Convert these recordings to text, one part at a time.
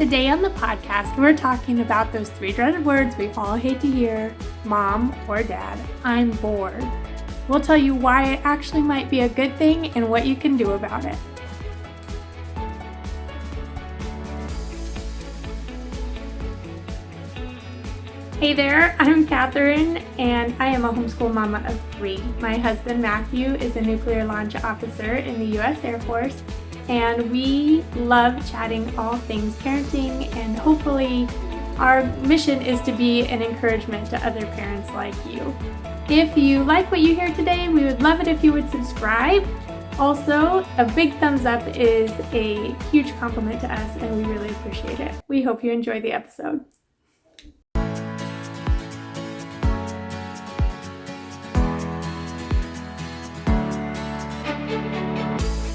Today on the podcast, we're talking about those three dreaded words we all hate to hear, mom or dad. I'm bored. We'll tell you why it actually might be a good thing and what you can do about it. Hey there, I'm Catherine, and I am a homeschool mama of three. My husband Matthew is a nuclear launch officer in the U.S. Air Force, and we love chatting all things parenting, and hopefully our mission is to be an encouragement to other parents like you. If you like what you hear today, we would love it if you would subscribe. Also, a big thumbs up is a huge compliment to us, and we really appreciate it. We hope you enjoy the episode.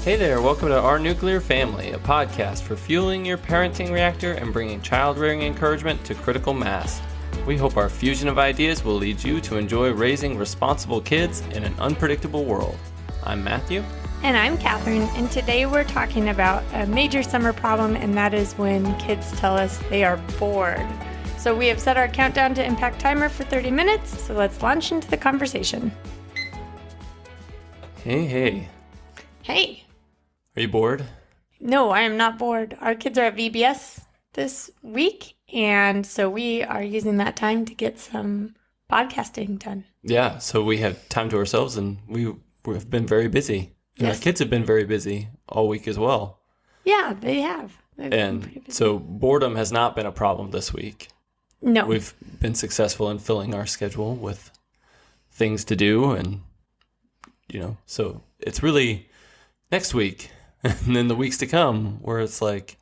Hey there, welcome to Our Nuclear Family, a podcast for fueling your parenting reactor and bringing child-rearing encouragement to critical mass. We hope our fusion of ideas will lead you to enjoy raising responsible kids in an unpredictable world. I'm Matthew. And I'm Catherine, and today we're talking about a major summer problem, and that is when kids tell us they are bored. So we have set our countdown to impact timer for 30 minutes, so let's launch into the conversation. Hey. Hey. Are you bored? No, I am not bored. Our kids are at VBS this week, and so we are using that time to get some podcasting done. Yeah, so we have time to ourselves, and we've been very busy. And Yes. Our kids have been very busy all week as well. Yeah, they have. They've been pretty And busy. so boredom has not been a problem this week. No. We've been successful in filling our schedule with things to do, and, so it's really next week and then the weeks to come where it's like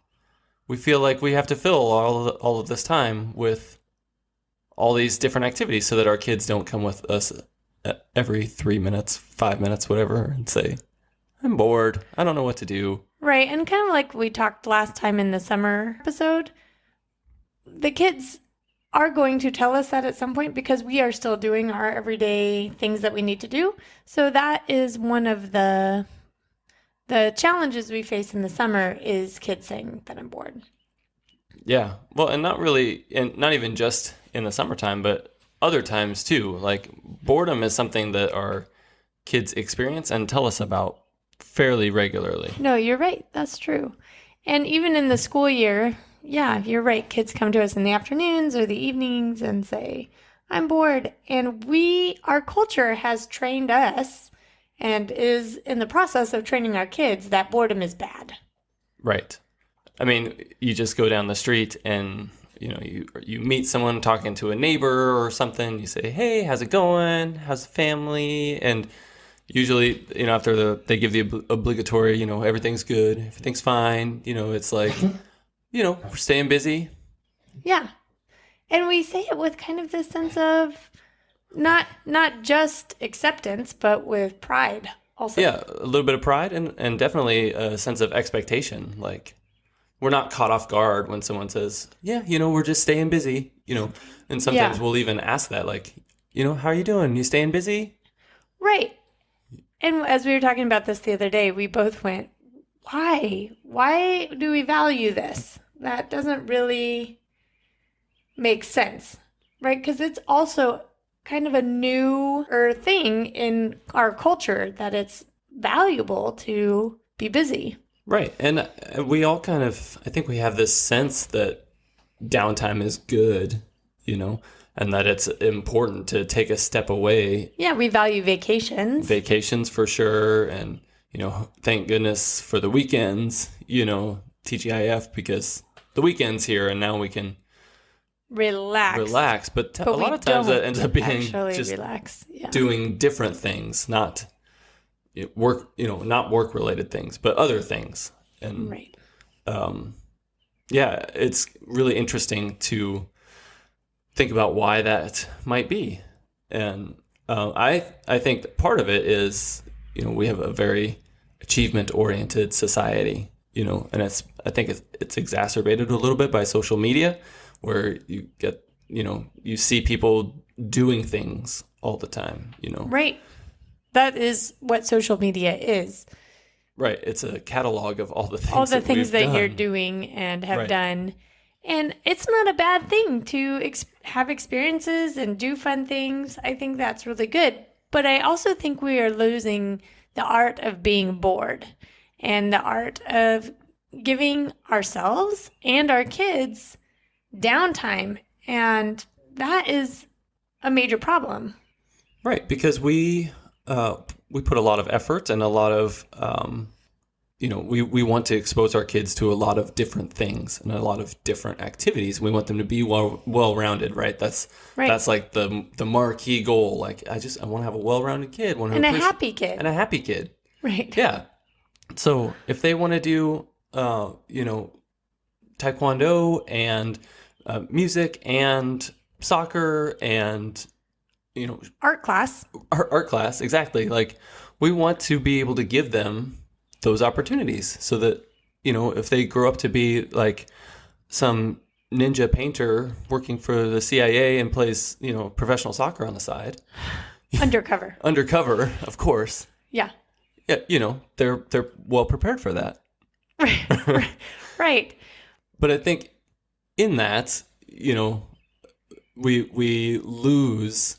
we feel like we have to fill all of this time with all these different activities so that our kids don't come with us every 3 minutes, 5 minutes, whatever, and say, I'm bored. I don't know what to do. Right, and kind of like we talked last time in the summer episode, the kids are going to tell us that at some point because we are still doing our everyday things that we need to do. So that is one of the challenges we face in the summer is kids saying that I'm bored. Yeah. Well, and not even just in the summertime, but other times too. Like boredom is something that our kids experience and tell us about fairly regularly. No, you're right. That's true. And even in the school year, yeah, you're right. Kids come to us in the afternoons or the evenings and say, I'm bored. And our culture has trained us and is in the process of training our kids that boredom is bad. Right. I mean, you just go down the street and, you meet someone talking to a neighbor or something. You say, hey, how's it going? How's the family? And usually, after they give the obligatory, everything's good, everything's fine. It's like, we're staying busy. Yeah. And we say it with kind of this sense of not just acceptance, but with pride also. Yeah, a little bit of pride and definitely a sense of expectation. Like, we're not caught off guard when someone says, yeah, we're just staying busy, And sometimes we'll even ask that, like, how are you doing? You staying busy? Right. And as we were talking about this the other day, we both went, why? Why do we value this? That doesn't really make sense, right? Because it's also kind of a newer thing in our culture that it's valuable to be busy. Right. And we all I think we have this sense that downtime is good, and that it's important to take a step away. Yeah, we value vacations. Vacations for sure. And, thank goodness for the weekends, TGIF, because the weekend's here and now we can relax. But a lot of times that ends up being just relax. Yeah. Doing different things, not work, not work-related things, but other things. And right. It's really interesting to think about why that might be. And I think that part of it is, we have a very achievement-oriented society, and I think it's exacerbated a little bit by social media, where you get, you see people doing things all the time, Right. That is what social media is. Right. It's a catalog of all the things that we've you're done. doing and have Right. done. And it's not a bad thing to have experiences and do fun things. I think that's really good. But I also think we are losing the art of being bored and the art of giving ourselves and our kids downtime. And that is a major problem. Right, because we put a lot of effort and a lot of we want to expose our kids to a lot of different things and a lot of different activities. We want them to be well-rounded, right? That's like the marquee goal. Like I want to have a well-rounded kid, and a happy kid, right? Yeah. So if they want to do taekwondo and music and soccer and art class, exactly. Like we want to be able to give them those opportunities so that, if they grow up to be like some ninja painter working for the CIA and plays, professional soccer on the side. Undercover, of course. Yeah. Yeah, they're well prepared for that. Right. But I think in that, we lose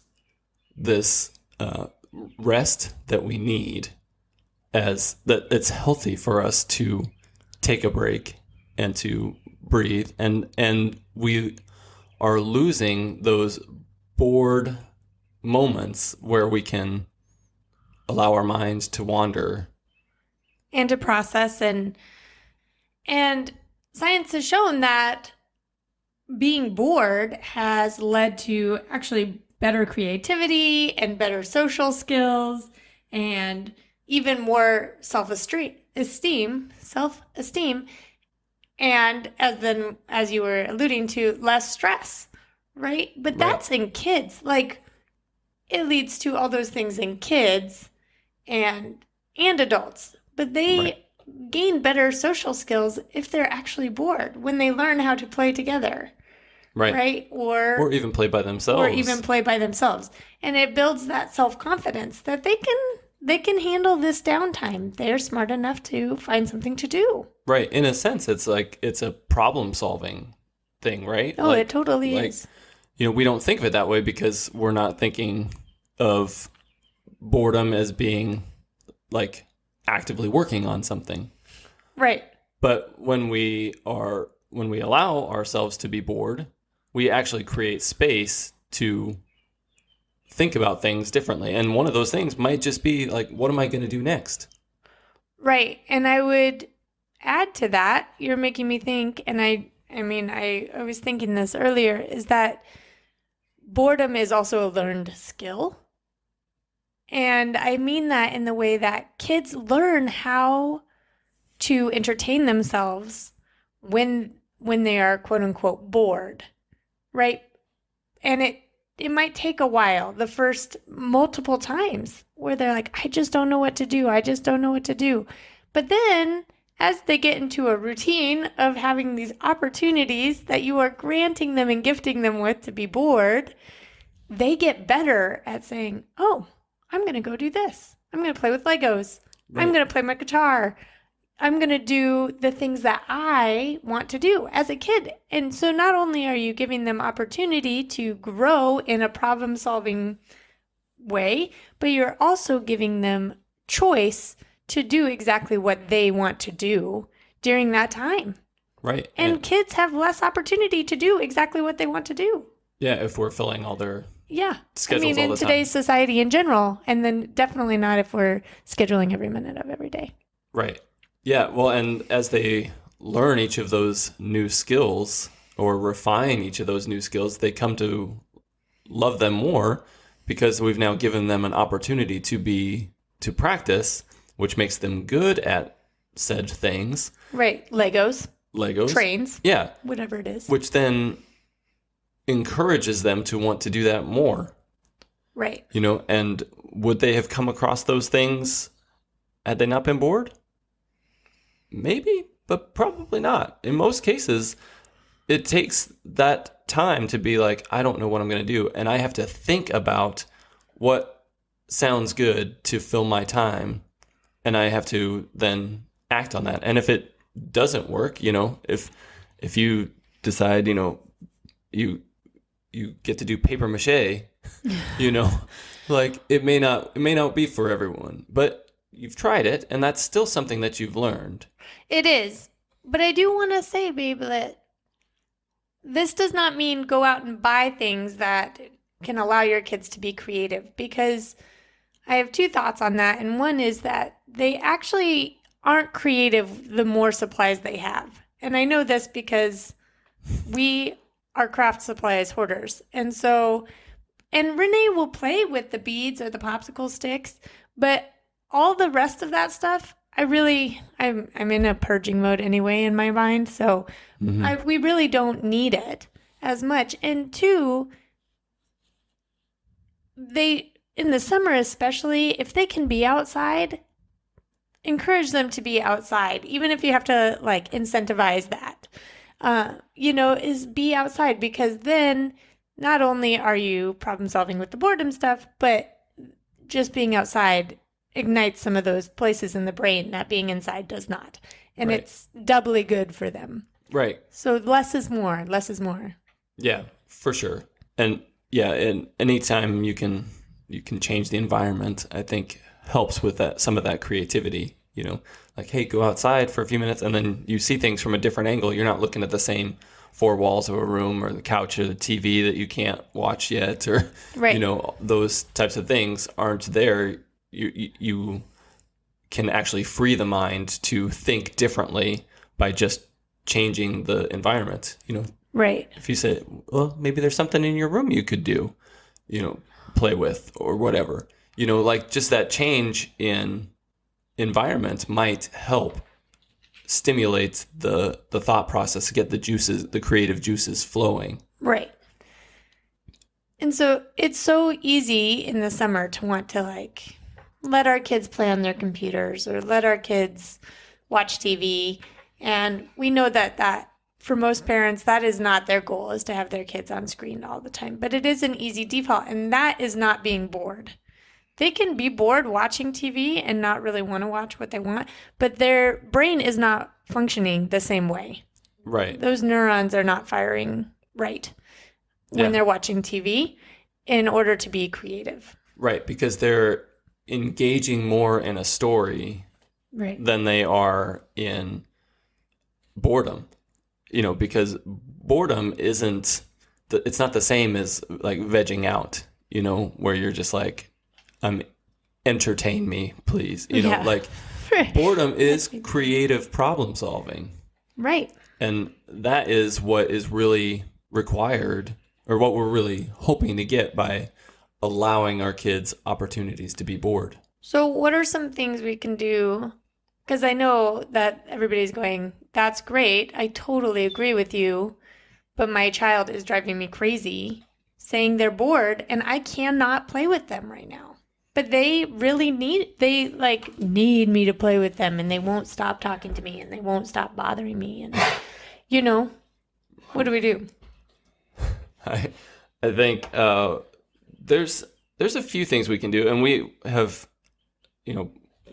this rest that we need, as that it's healthy for us to take a break and to breathe, and we are losing those bored moments where we can allow our minds to wander and to process, and science has shown that being bored has led to actually better creativity and better social skills and even more self-esteem, and as you were alluding to, less stress, right? But that's in kids. Like, it leads to all those things in kids and adults, but they gain better social skills if they're actually bored, when they learn how to play together. Right? Or even play by themselves. And it builds that self-confidence that they can handle this downtime. They're smart enough to find something to do. Right. In a sense, it's like it's a problem-solving thing, right? Oh, it totally is. We don't think of it that way because we're not thinking of boredom as being like actively working on something. Right. But when we allow ourselves to be bored, we actually create space to think about things differently. And one of those things might just be like, what am I going to do next? Right. And I would add to that, you're making me think, and I was thinking this earlier, is that boredom is also a learned skill. And I mean that in the way that kids learn how to entertain themselves when they are quote unquote bored, right? And it might take a while, the first multiple times, where they're like, I just don't know what to do. But then as they get into a routine of having these opportunities that you are granting them and gifting them with to be bored, they get better at saying, oh, I'm going to go do this. I'm going to play with Legos. Right. I'm going to play my guitar. I'm going to do the things that I want to do as a kid. And so not only are you giving them opportunity to grow in a problem-solving way, but you're also giving them choice to do exactly what they want to do during that time. Right. And kids have less opportunity to do exactly what they want to do. Yeah, if we're filling all their schedules all the time. In today's society in general, and then definitely not if we're scheduling every minute of every day. Right. Yeah, well, and as they learn each of those new skills or refine each of those new skills, they come to love them more because we've now given them an opportunity to practice, which makes them good at said things. Right. Legos. Trains. Yeah. Whatever it is. Which then encourages them to want to do that more. Right. And would they have come across those things had they not been bored? Maybe, but probably not. In most cases, it takes that time to be like, I don't know what I'm going to do. And I have to think about what sounds good to fill my time. And I have to then act on that. And if it doesn't work, if you decide, you get to do paper mache, like it may not be for everyone, but you've tried it, and that's still something that you've learned. It is. But I do want to say, babe, that this does not mean go out and buy things that can allow your kids to be creative, because I have two thoughts on that. And one is that they actually aren't creative the more supplies they have. And I know this because we are craft supplies hoarders. And Renee will play with the beads or the popsicle sticks, but all the rest of that stuff, I'm in a purging mode anyway in my mind. So we really don't need it as much. And two, in the summer especially, if they can be outside, encourage them to be outside, even if you have to like incentivize that, is be outside, because then not only are you problem solving with the boredom stuff, but just being outside ignites some of those places in the brain that being inside does not. And It's doubly good for them. Right. So less is more. Less is more. Yeah, for sure. And yeah, and anytime you can change the environment, I think helps with that, some of that creativity, like, hey, go outside for a few minutes, and then you see things from a different angle. You're not looking at the same four walls of a room or the couch or the TV that you can't watch yet, or, those types of things aren't there. You can actually free the mind to think differently by just changing the environment, Right. If you say, well, maybe there's something in your room you could do, play with or whatever, like just that change in environment might help stimulate the thought process, to get the creative juices flowing. Right. And so it's so easy in the summer to want to like let our kids play on their computers or let our kids watch TV. And we know that for most parents, that is not their goal, is to have their kids on screen all the time. But it is an easy default, and that is not being bored. They can be bored watching TV and not really want to watch what they want, but their brain is not functioning the same way. Right. Those neurons are not firing right when they're watching TV in order to be creative. Right, because they're engaging more in a story than they are in boredom. Because boredom it's not the same as like vegging out, where you're just like, entertain me, please. Like boredom is creative problem solving. Right. And that is what is really required, or what we're really hoping to get by allowing our kids opportunities to be bored. So what are some things we can do? Because I know that everybody's going, that's great. I totally agree with you. But my child is driving me crazy saying they're bored and I cannot play with them right now. But they really need me to play with them, and they won't stop talking to me and they won't stop bothering me. And, what do we do? I think there's a few things we can do, and we have,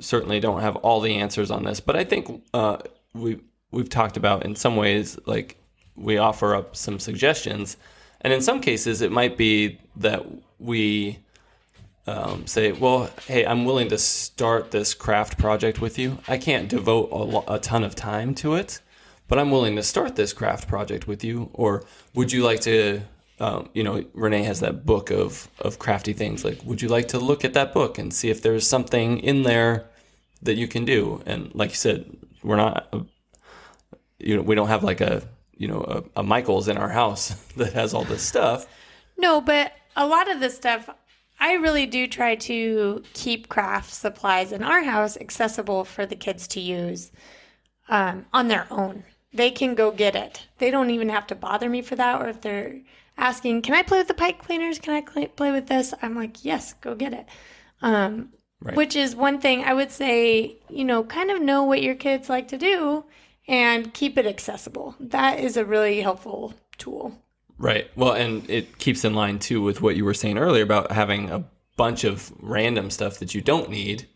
certainly don't have all the answers on this, but I think we've talked about, in some ways, like, we offer up some suggestions, and in some cases it might be that we say, well, hey, I'm willing to start this craft project with you. I can't devote a ton of time to it, but I'm willing to start this craft project with you. Or would you like to, Renee has that book of crafty things. Like, would you like to look at that book and see if there's something in there that you can do? And like you said, we're not, we don't have like a Michael's in our house that has all this stuff. No, but a lot of this stuff, I really do try to keep craft supplies in our house accessible for the kids to use on their own. They can go get it. They don't even have to bother me for that. Or if they're asking, can I play with the pipe cleaners? Can I play with this? I'm like, yes, go get it. Right. Which is one thing I would say, kind of know what your kids like to do and keep it accessible. That is a really helpful tool. Right. Well, and it keeps in line, too, with what you were saying earlier about having a bunch of random stuff that you don't need.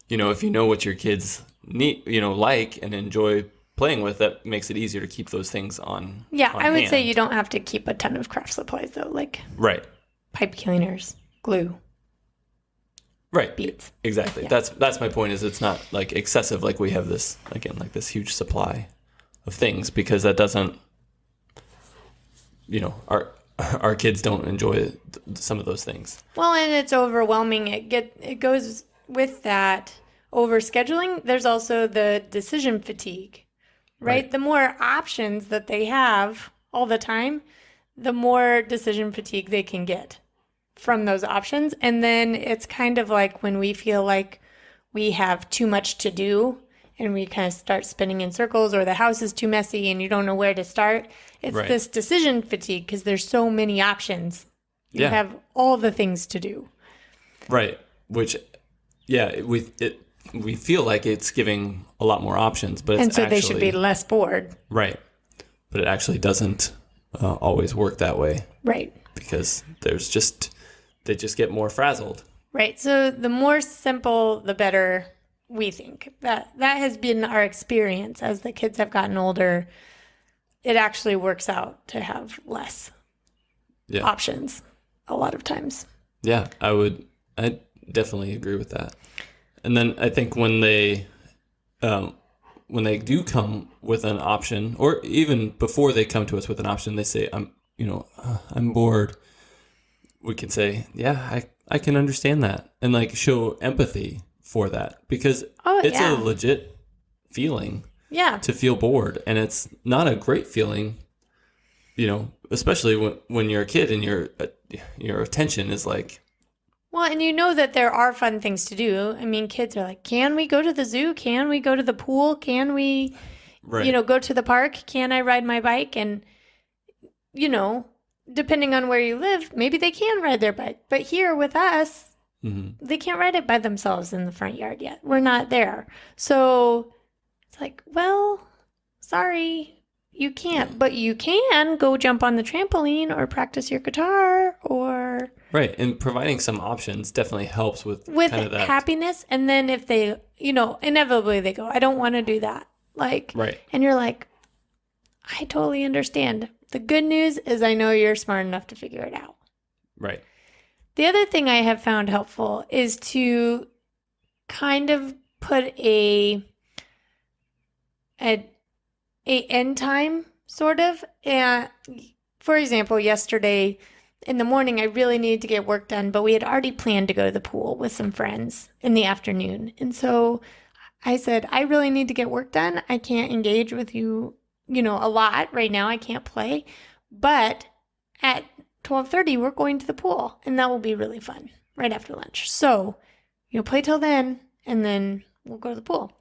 If you know what your kids need, like and enjoy playing with, that makes it easier to keep those things on. Yeah, on I would say hand. you don't have to keep a ton of craft supplies though, like Right. pipe cleaners, glue, Right. beads. Exactly. Yeah. That's my point, is it's not like excessive, like we have this, again, like this huge supply of things, because that doesn't, our kids don't enjoy some of those things. Well, and it's overwhelming. It goes with that overscheduling. There's also the decision fatigue, right? The more options that they have all the time, the more decision fatigue they can get from those options. And then it's kind of like when we feel like we have too much to do and we kind of start spinning in circles, or the house is too messy and you don't know where to start. It's this decision fatigue because there's so many options. You have all the things to do. Right. Which, we feel like it's giving a lot more options, but it's they should be less bored. Right. But it actually doesn't always work that way. Right. Because they just get more frazzled. Right. So the more simple, the better, we think. That has been our experience as the kids have gotten older. It actually works out to have less options a lot of times. Yeah, I definitely agree with that. And then I think when they do come with an option, or even before they come to us with an option, they say, I'm bored. We can say, I can understand that, and like show empathy for that, because it's a legit feeling to feel bored, and it's not a great feeling, especially when you're a kid and your attention is like. Well, and you know that there are fun things to do. I mean, kids are like, can we go to the zoo? Can we go to the pool? Can we, go to the park? Can I ride my bike? And, depending on where you live, maybe they can ride their bike. But here with us, they can't ride it by themselves in the front yard yet. We're not there. So it's like, well, sorry, you can't. But you can go jump on the trampoline or practice your guitar or... Right, and providing some options definitely helps with kind of that happiness. And then if they, inevitably they go, I don't want to do that. And you're like, I totally understand. The good news is I know you're smart enough to figure it out. Right. The other thing I have found helpful is to kind of put a end time, sort of. And for example, yesterday in the morning, I really needed to get work done, but we had already planned to go to the pool with some friends in the afternoon. And so I said, I really need to get work done. I can't engage with you, a lot right now. I can't play. But at 12:30, we're going to the pool, and that will be really fun right after lunch. So, play till then, and then we'll go to the pool.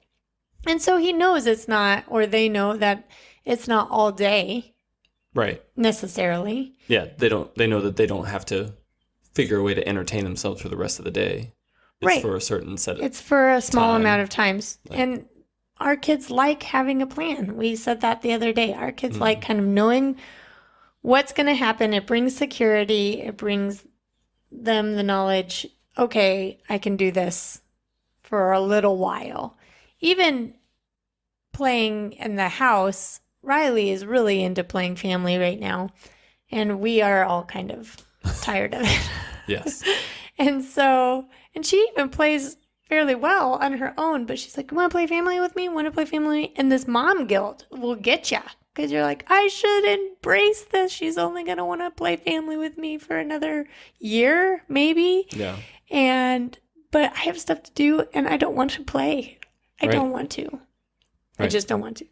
And so he knows it's not, or they know that it's not all day. Right. Necessarily. Yeah, they know that they don't have to figure a way to entertain themselves for the rest of the day. It's for a certain set of It's for a small amount of times. And our kids like having a plan. We said that the other day. Our kids like kind of knowing what's going to happen. It brings security. It brings them the knowledge, okay, I can do this for a little while. Even playing in the house, Riley is really into playing family right now, and we are all kind of tired of it. Yes. And she even plays fairly well on her own, but she's like, want to play family with me? Want to play family? And this mom guilt will get you, because you're like, I should embrace this. She's only going to want to play family with me for another year, maybe. Yeah. But I have stuff to do, and I don't want to play. I don't want to. I just don't want to.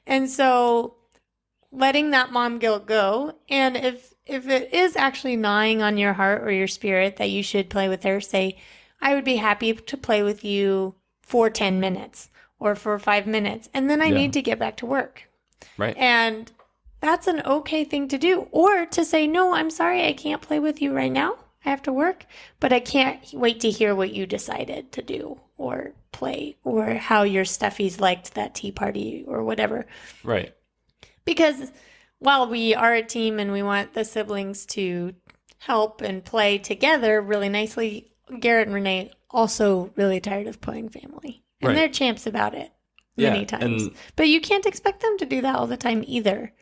And so letting that mom guilt go, and if it is actually gnawing on your heart or your spirit that you should play with her, say, I would be happy to play with you for 10 minutes or for 5 minutes, and then I need to get back to work. Right. And that's an okay thing to do. Or to say, no, I'm sorry, I can't play with you right now. I have to work, but I can't wait to hear what you decided to do or play, or how your stuffies liked that tea party or whatever. Right. Because while we are a team and we want the siblings to help and play together really nicely, Garrett and Renee also really tired of playing family. And they're champs about it. many times. But you can't expect them to do that all the time either.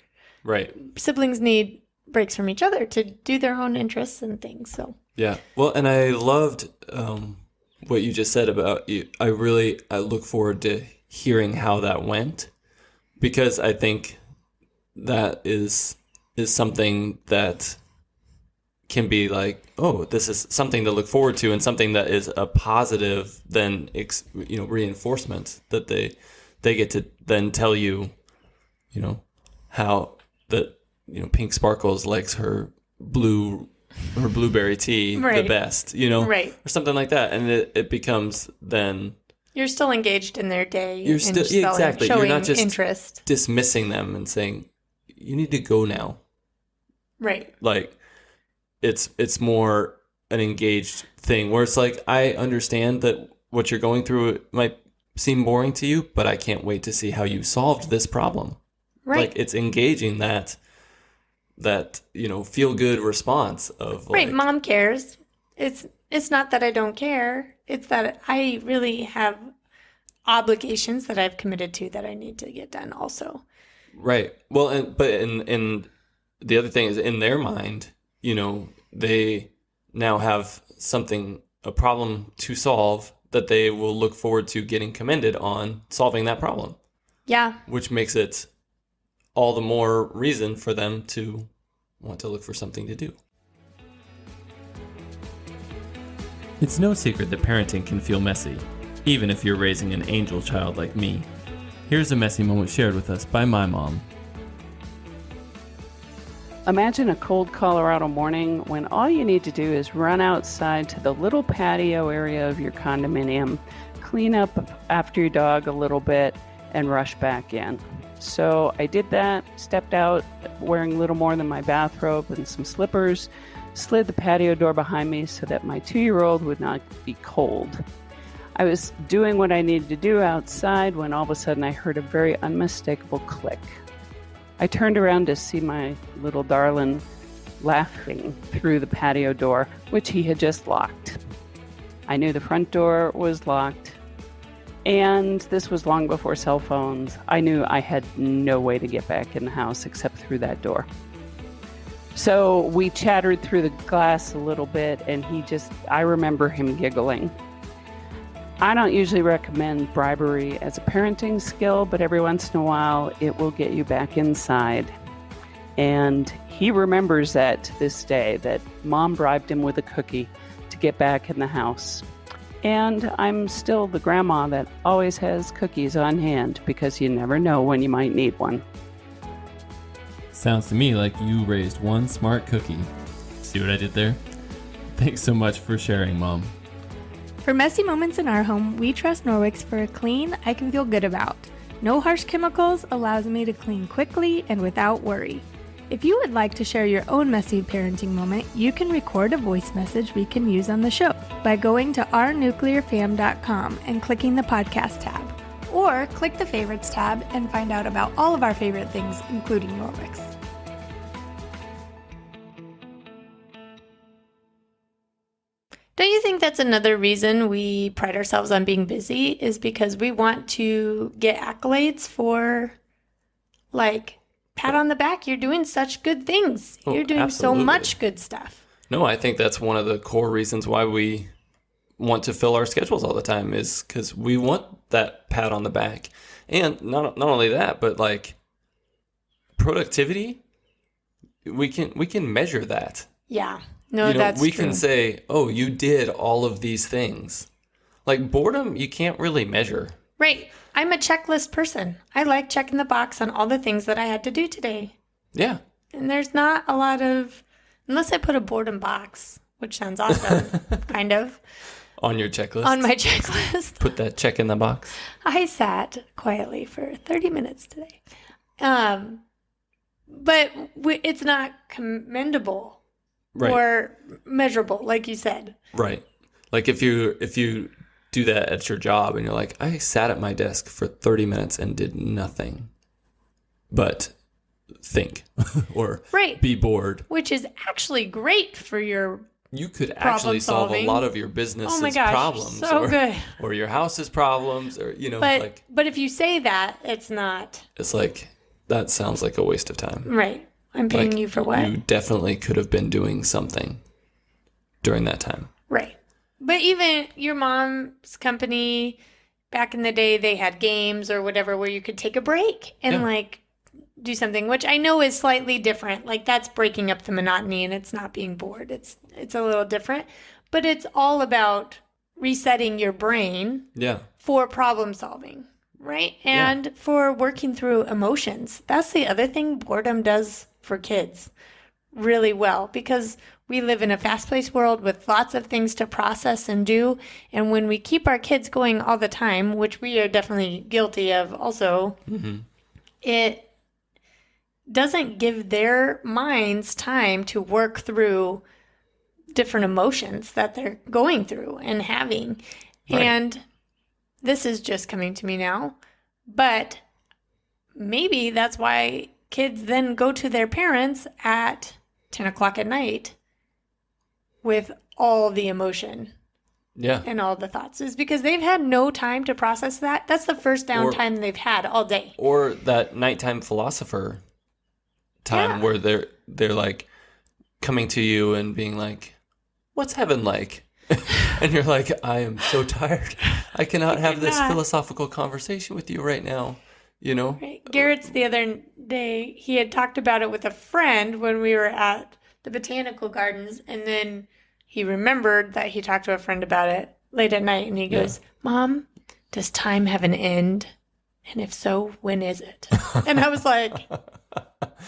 Right. Siblings need breaks from each other to do their own interests and things. So yeah. Well, and I loved what you just said about you. I look forward to hearing how that went, because I think that is something that can be like, oh, this is something to look forward to, and something that is a positive then reinforcement that they get to then tell you, how that Pink Sparkles likes her blueberry tea the best, right, or something like that, and it becomes then you're still engaged in their day. You're still exactly. You're not just interest. Dismissing them and saying you need to go now. Right. Like it's more an engaged thing where it's like, I understand that what you're going through might seem boring to you, but I can't wait to see how you solved this problem. Right. Like it's engaging that feel good response of like, right. Mom cares. It's not that I don't care. It's that I really have obligations that I've committed to that I need to get done also. Right. Well, and the other thing is, in their mind, they now have a problem to solve that they will look forward to getting commended on solving that problem. Yeah. Which makes it all the more reason for them to want to look for something to do. It's no secret that parenting can feel messy, even if you're raising an angel child like me. Here's a messy moment shared with us by my mom. Imagine a cold Colorado morning when all you need to do is run outside to the little patio area of your condominium, clean up after your dog a little bit, and rush back in. So I did that, stepped out wearing little more than my bathrobe and some slippers, slid the patio door behind me so that my 2-year-old would not be cold. I was doing what I needed to do outside when all of a sudden I heard a very unmistakable click. I turned around to see my little darling laughing through the patio door, which he had just locked. I knew the front door was locked, and this was long before cell phones. I knew I had no way to get back in the house except through that door. So we chattered through the glass a little bit, and I remember him giggling. I don't usually recommend bribery as a parenting skill, but every once in a while it will get you back inside. And he remembers that to this day, that Mom bribed him with a cookie to get back in the house. And I'm still the grandma that always has cookies on hand because you never know when you might need one. Sounds to me like you raised one smart cookie. See what I did there? Thanks so much for sharing, Mom. For messy moments in our home, we trust Norwick's for a clean I can feel good about. No harsh chemicals allows me to clean quickly and without worry. If you would like to share your own messy parenting moment, you can record a voice message we can use on the show by going to ournuclearfam.com and clicking the podcast tab. Or click the favorites tab and find out about all of our favorite things, including Norwick's. Don't you think that's another reason we pride ourselves on being busy, is because we want to get accolades for, like, pat on the back, you're doing such good things. You're doing absolutely. So much good stuff. No, I think that's one of the core reasons why we want to fill our schedules all the time, is because we want that pat on the back. And not only that, but like productivity, we can measure that. Yeah. No, that's true. We can say, oh, you did all of these things. Like boredom, you can't really measure. Right. I'm a checklist person. I like checking the box on all the things that I had to do today. Yeah. And there's not a lot of, unless I put a boredom box, which sounds awesome, kind of. On your checklist? On my checklist. Put that check in the box. I sat quietly for 30 minutes today. But it's not commendable. Right. Or measurable, like you said. Right. Like if you do that at your job and you're like, I sat at my desk for 30 minutes and did nothing but think or be bored. Which is actually great for your you could actually solve a solving. lot of your business's Oh my gosh, problems, so good. or your house's problems, or But if you say that, it's not it's like that sounds like a waste of time. right. I'm paying Like, you for what? You definitely could have been doing something during that time. Right. But even your mom's company, back in the day, they had games or whatever where you could take a break and like do something, which I know is slightly different. Like that's breaking up the monotony and it's not being bored. It's a little different, but it's all about resetting your brain for problem solving, right? And for working through emotions. That's the other thing boredom does for kids really well, because we live in a fast-paced world with lots of things to process and do. And when we keep our kids going all the time, which we are definitely guilty of also, it doesn't give their minds time to work through different emotions that they're going through and having. Right. And this is just coming to me now, but maybe that's why kids then go to their parents at 10 o'clock at night with all the emotion and all the thoughts, is because they've had no time to process that. That's the first downtime they've had all day. Or that nighttime philosopher time where they're like coming to you and being like, what's heaven like? And you're like, I am so tired. I cannot have this philosophical conversation with you right now. Right. Garrett's the other day, he had talked about it with a friend when we were at the botanical gardens, and then he remembered that he talked to a friend about it late at night, and he goes, Mom, does time have an end? And if so, when is it? And I was like,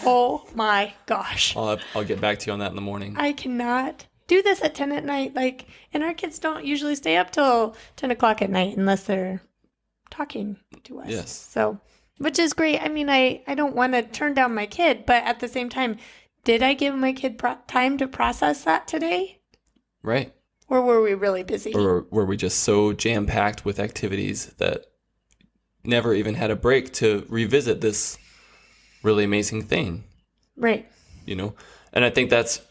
oh my gosh. I'll get back to you on that in the morning. I cannot do this at 10 at night. And our kids don't usually stay up till 10 o'clock at night unless they're talking to us. Yes. So, which is great. I mean, I don't want to turn down my kid, but at the same time, did I give my kid time to process that today? Right. Or were we really busy? Or were we just so jam-packed with activities that never even had a break to revisit this really amazing thing? Right. And I think that's,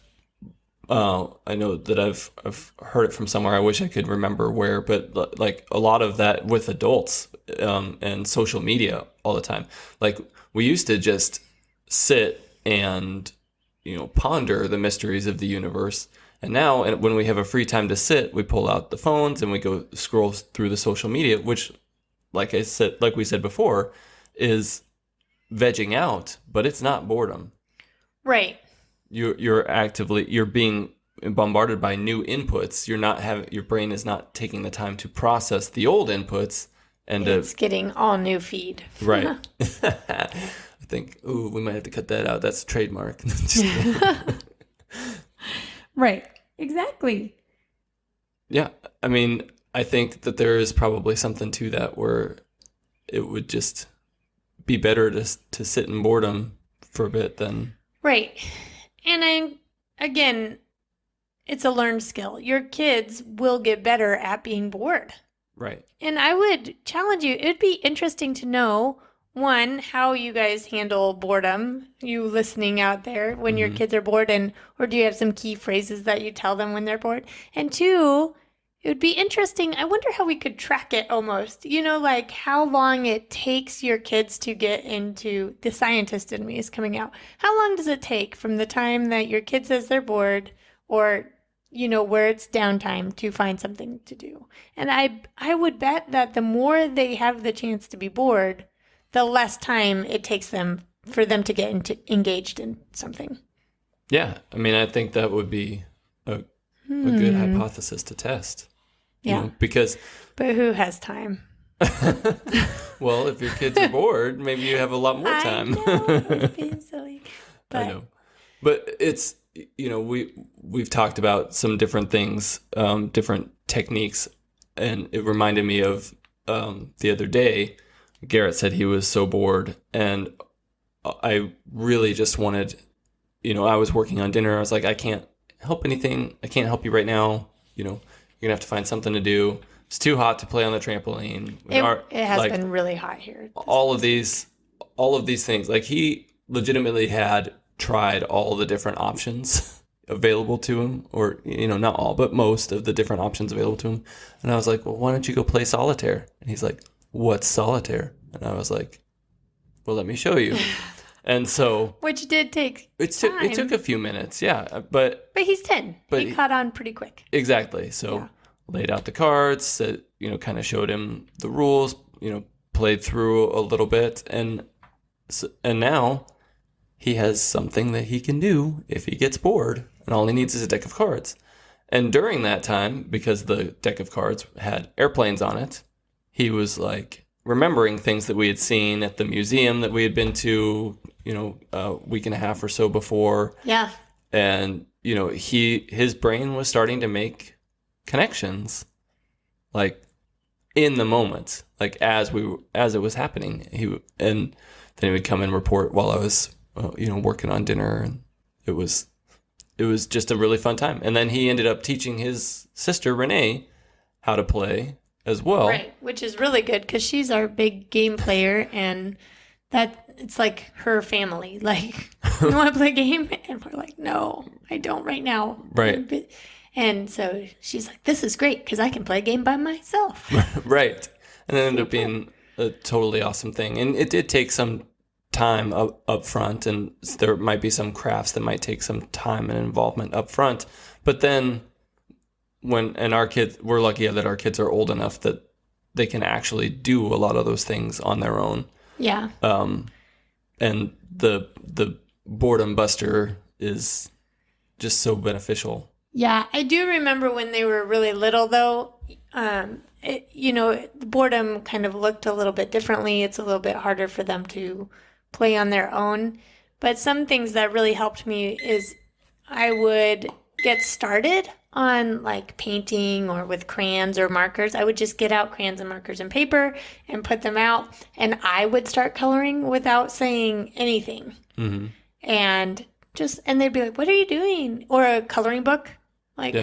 I know that I've heard it from somewhere. I wish I could remember where, but like a lot of that with adults and social media all the time. Like we used to just sit and, ponder the mysteries of the universe. And now when we have a free time to sit, we pull out the phones and we go scroll through the social media, which, like we said before, is vegging out, but it's not boredom. Right. You're being bombarded by new inputs. Your brain is not taking the time to process the old inputs, and it's getting all new feed. Right. I think, we might have to cut that out. That's a trademark. Right. Exactly. Yeah. I mean, I think that there is probably something to that where it would just be better to sit in boredom for a bit than... Right. And again, it's a learned skill. Your kids will get better at being bored. Right. And I would challenge you, it'd be interesting to know, one, how you guys handle boredom, you listening out there when your kids are bored, or do you have some key phrases that you tell them when they're bored? And two, it would be interesting. I wonder how we could track it almost, like how long it takes your kids to get into, the scientist in me is coming out. How long does it take from the time that your kid says they're bored or, where it's downtime to find something to do? And I would bet that the more they have the chance to be bored, the less time it takes for them to get engaged in something. Yeah. I mean, I think that would be a good hypothesis to test. Yeah. But who has time? Well, if your kids are bored, maybe you have a lot more time. I know, I was being silly. But... I know. But it's, we've talked about some different things, different techniques, and it reminded me of the other day, Garrett said he was so bored, and I really just wanted, I was working on dinner. I was like, I can't help anything. I can't help you right now. You're going to have to find something to do. It's too hot to play on the trampoline. It has been really hot here. All of these things. Like he legitimately had tried all the different options available to him, or, not all, but most of the different options available to him. And I was like, well, why don't you go play solitaire? And he's like, what's solitaire? And I was like, well, let me show you. And so, which did take it took a few minutes, yeah. But he's 10. He caught on pretty quick. Exactly. So laid out the cards, said, kind of showed him the rules, played through a little bit, and now he has something that he can do if he gets bored, and all he needs is a deck of cards. And during that time, because the deck of cards had airplanes on it, he was like remembering things that we had seen at the museum that we had been to, a week and a half or so before. Yeah. And, his brain was starting to make connections, like in the moment, like as it was happening. And then he would come and report while I was, working on dinner, and it was just a really fun time. And then he ended up teaching his sister Renee how to play as well. Right, which is really good because she's our big game player, and that it's like her family. Like, you want to play a game? And we're like, no, I don't right now. Right. And so she's like, this is great because I can play a game by myself. Right. And it ended up being a totally awesome thing. And it did take some time up front, and there might be some crafts that might take some time and involvement up front. But then we're lucky that our kids are old enough that they can actually do a lot of those things on their own. Yeah. And the boredom buster is just so beneficial. Yeah, I do remember when they were really little, though, the boredom kind of looked a little bit differently. It's a little bit harder for them to play on their own. But some things that really helped me is I would get started on like painting or with crayons or markers. I would just get out crayons and markers and paper and put them out, and I would start coloring without saying anything. Mm-hmm. And they'd be like, what are you doing? Or a coloring book. Like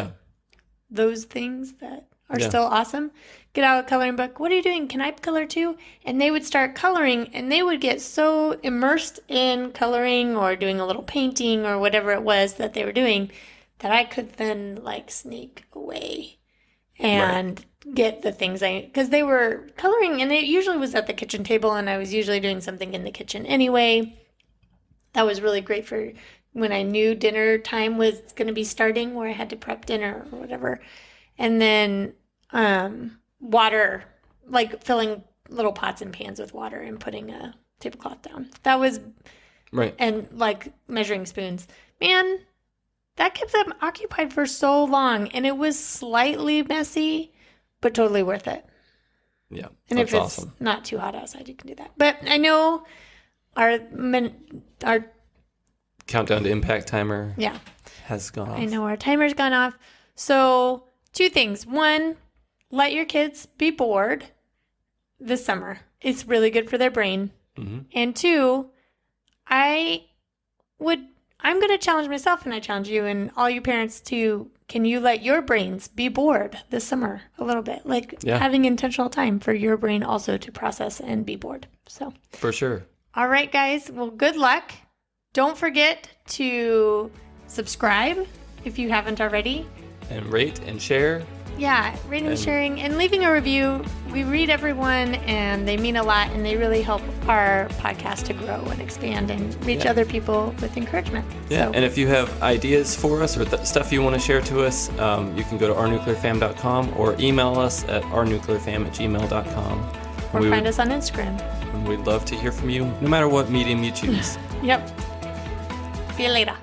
those things that are still awesome. Get out a coloring book. What are you doing? Can I color too? And they would start coloring, and they would get so immersed in coloring or doing a little painting or whatever it was that they were doing that I could then like sneak away and get the things because they were coloring, and it usually was at the kitchen table, and I was usually doing something in the kitchen anyway. That was really great for when I knew dinner time was going to be starting, where I had to prep dinner or whatever. And then water, like filling little pots and pans with water and putting a tablecloth down. That was right. And like measuring spoons. Man, that kept them occupied for so long, and it was slightly messy, but totally worth it. Yeah, and if it's not too hot outside, you can do that. But I know our countdown to impact timer has gone off. I know our timer's gone off. So 2 things. 1, let your kids be bored this summer. It's really good for their brain. Mm-hmm. And 2, I'm going to challenge myself, and I challenge you and all you parents to, can you let your brains be bored this summer a little bit? Like having intentional time for your brain also to process and be bored. So for sure. All right, guys. Well, good luck. Don't forget to subscribe if you haven't already. And rate and share. Yeah, rating, sharing, and leaving a review. We read everyone, and they mean a lot, and they really help our podcast to grow and expand and reach other people with encouragement. Yeah, and if you have ideas for us or stuff you want to share to us, you can go to ournuclearfam.com or email us at ournuclearfam@gmail.com. Or find us on Instagram. And we'd love to hear from you, no matter what medium you choose. Yep. See you later.